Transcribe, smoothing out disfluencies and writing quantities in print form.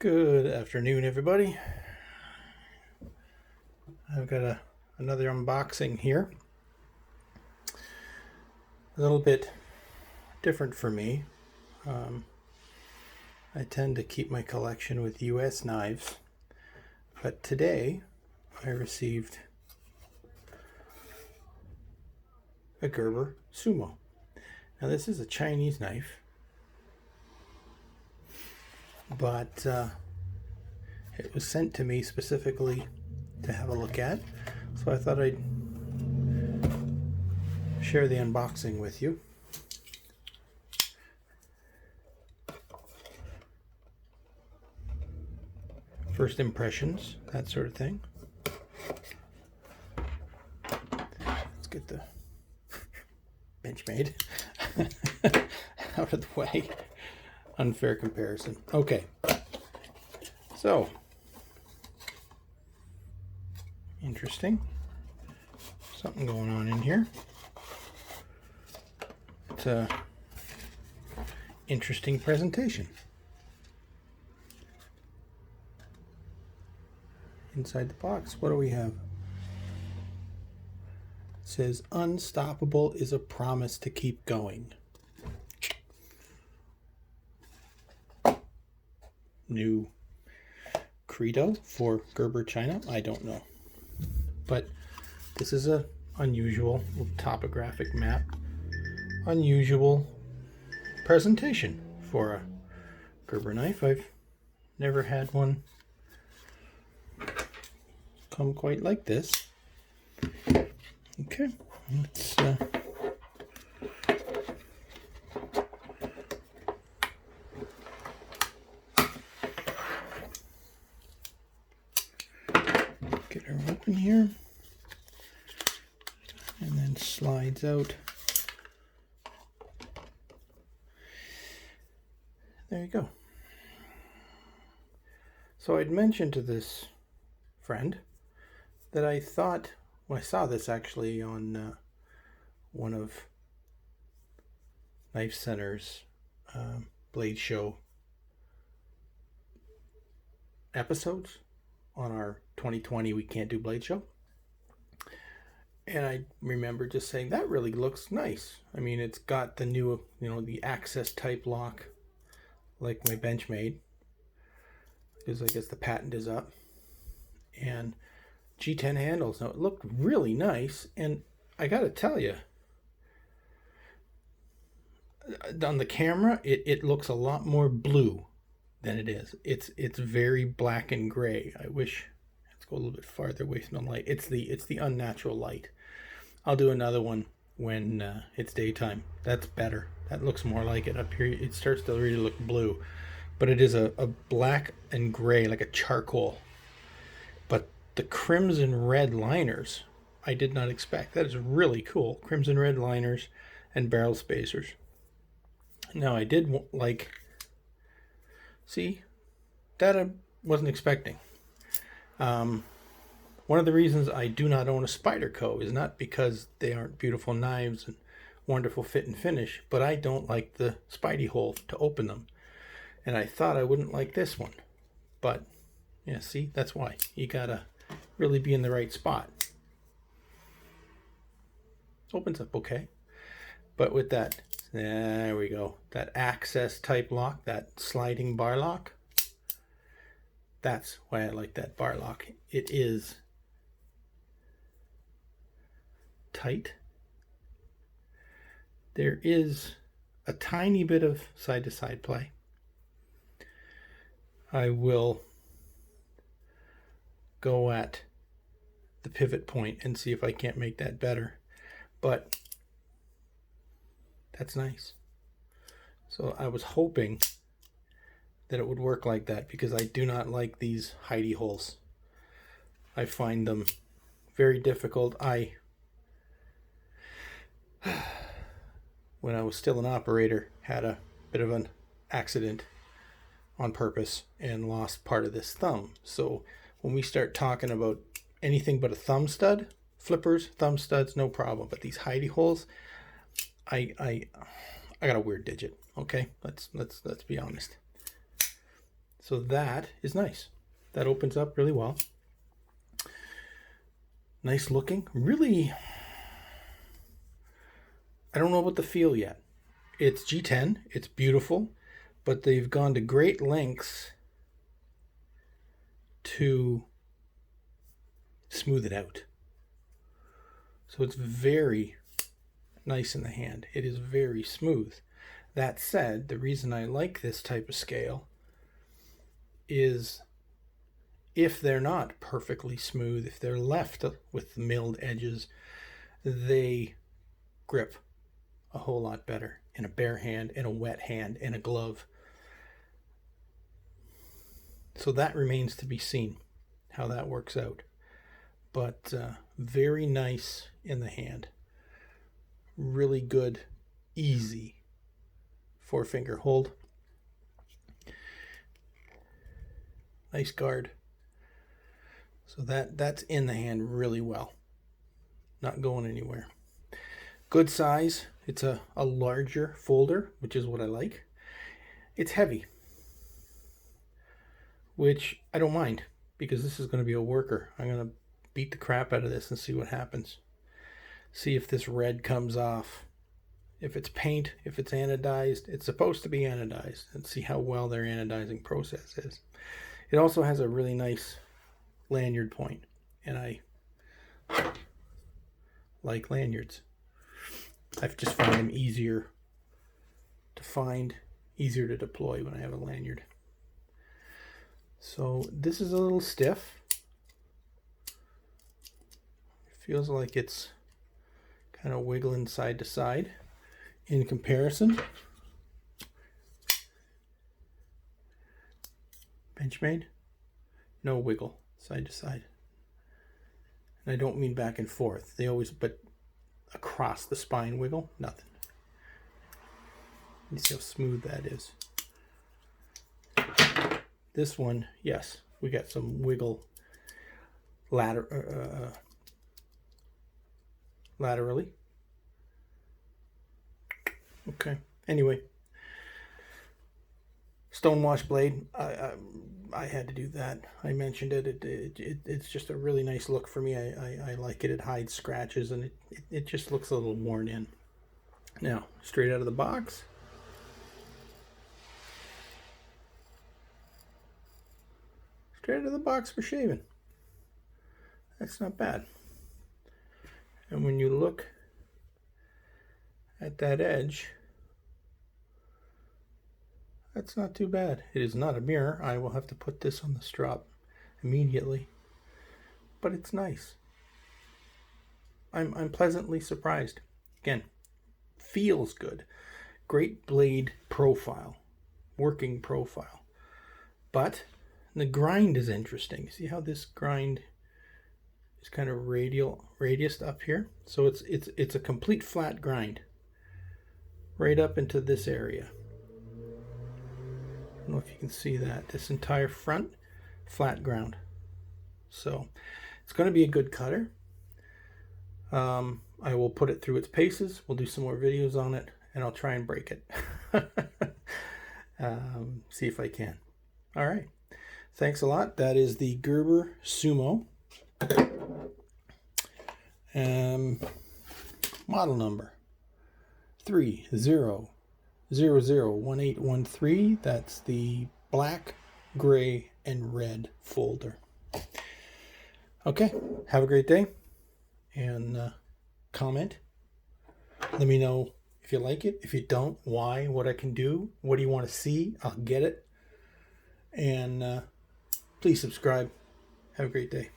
Good afternoon, everybody. I've got another unboxing here. A little bit different for me. I tend to keep my collection with US knives, but today I received a Gerber Sumo. Now this is a Chinese knife, but it was sent to me specifically to have a look at, so I thought I'd share the unboxing with you. First impressions, that sort of thing. Let's get the Benchmade out of the way. Unfair comparison. Okay, so interesting. Something going on in here. It's a interesting presentation. Inside the box, what do we have? It says, "Unstoppable is a promise to keep going." New credo for Gerber China? I don't know. But this is a unusual topographic map. Unusual presentation for a Gerber knife. I've never had one come quite like this. Okay, let's get her open here, and then slides out. There you go. So I'd mentioned to this friend that I thought, well, I saw this actually on one of Knife Center's Blade Show episodes on our 2020 We Can't Do Blade Show. And I remember just saying, that really looks nice. I mean, it's got the new, the access type lock, like my Benchmade, because I guess the patent is up. And G10 handles. Now, it looked really nice, and I gotta tell you, on the camera, it looks a lot more blue than it is. It's very black and gray. I wish, let's go a little bit farther away from the light. It's the unnatural light. I'll do another one when it's daytime. That's better. That looks more like it. Up here, it starts to really look blue, but it is a black and gray, like a charcoal. But the crimson red liners, I did not expect. That is really cool. Crimson red liners and barrel spacers. Now, I did see, that I wasn't expecting. One of the reasons I do not own a Spyderco is not because they aren't beautiful knives and wonderful fit and finish, but I don't like the Spidey hole to open them. And I thought I wouldn't like this one. But, yeah, see, that's why. You gotta really be in the right spot. Opens up okay. But with that, there we go. That access type lock, that sliding bar lock. That's why I like that bar lock. It is tight. There is a tiny bit of side-to-side play. I will go at the pivot point and see if I can't make that better. But that's nice. So I was hoping that it would work like that, because I do not like these hidey holes. I find them very difficult. When I was still an operator, had a bit of an accident on purpose and lost part of this thumb. So when we start talking about anything but a thumb stud, flippers, thumb studs, no problem. But these hidey holes, I got a weird digit. Okay, let's be honest. So that is nice. That opens up really well. Nice looking. Really, I don't know about the feel yet. It's G10. It's beautiful, but they've gone to great lengths to smooth it out. So it's very nice in the hand. It is very smooth. That said, the reason I like this type of scale is if they're not perfectly smooth, if they're left with the milled edges, they grip a whole lot better in a bare hand, in a wet hand, in a glove. So that remains to be seen how that works out. But very nice in the hand. Really good, easy 4-finger hold. Nice guard. So that's in the hand really well. Not going anywhere. Good size. It's a larger folder, which is what I like. It's heavy, which I don't mind, because this is going to be a worker. I'm going to beat the crap out of this and see what happens. See if this red comes off. If it's paint, if it's anodized, it's supposed to be anodized, and see how well their anodizing process is. It also has a really nice lanyard point, and I like lanyards. I've just found them easier to find, easier to deploy when I have a lanyard. So this is a little stiff. Feels like it's kind of wiggling side to side. In comparison, Benchmade, no wiggle side to side. And I don't mean back and forth. They always, but across the spine wiggle, nothing. You see how smooth that is. This one, yes, we got some wiggle laterally. Okay. Anyway, stonewash blade. I had to do that. I mentioned it. It's just a really nice look for me. I like it. It hides scratches, and it just looks a little worn in. Now, straight out of the box. Straight out of the box for shaving. That's not bad. And when you look at that edge, that's not too bad. It is not a mirror. I will have to put this on the strap immediately. But it's nice. I'm pleasantly surprised. Again, feels good. Great blade profile. Working profile. But the grind is interesting. See how this grind is kind of radiused up here? So it's a complete flat grind. Right up into this area. I don't know if you can see that. This entire front, flat ground. So it's going to be a good cutter. I will put it through its paces. We'll do some more videos on it, and I'll try and break it. See if I can. All right. Thanks a lot. That is the Gerber Sumo. Model number 30001813. That's the black, gray, and red folder. Okay, have a great day, and comment. Let me know if you like it. If you don't, why, what I can do, what do you want to see, I'll get it. And please subscribe. Have a great day.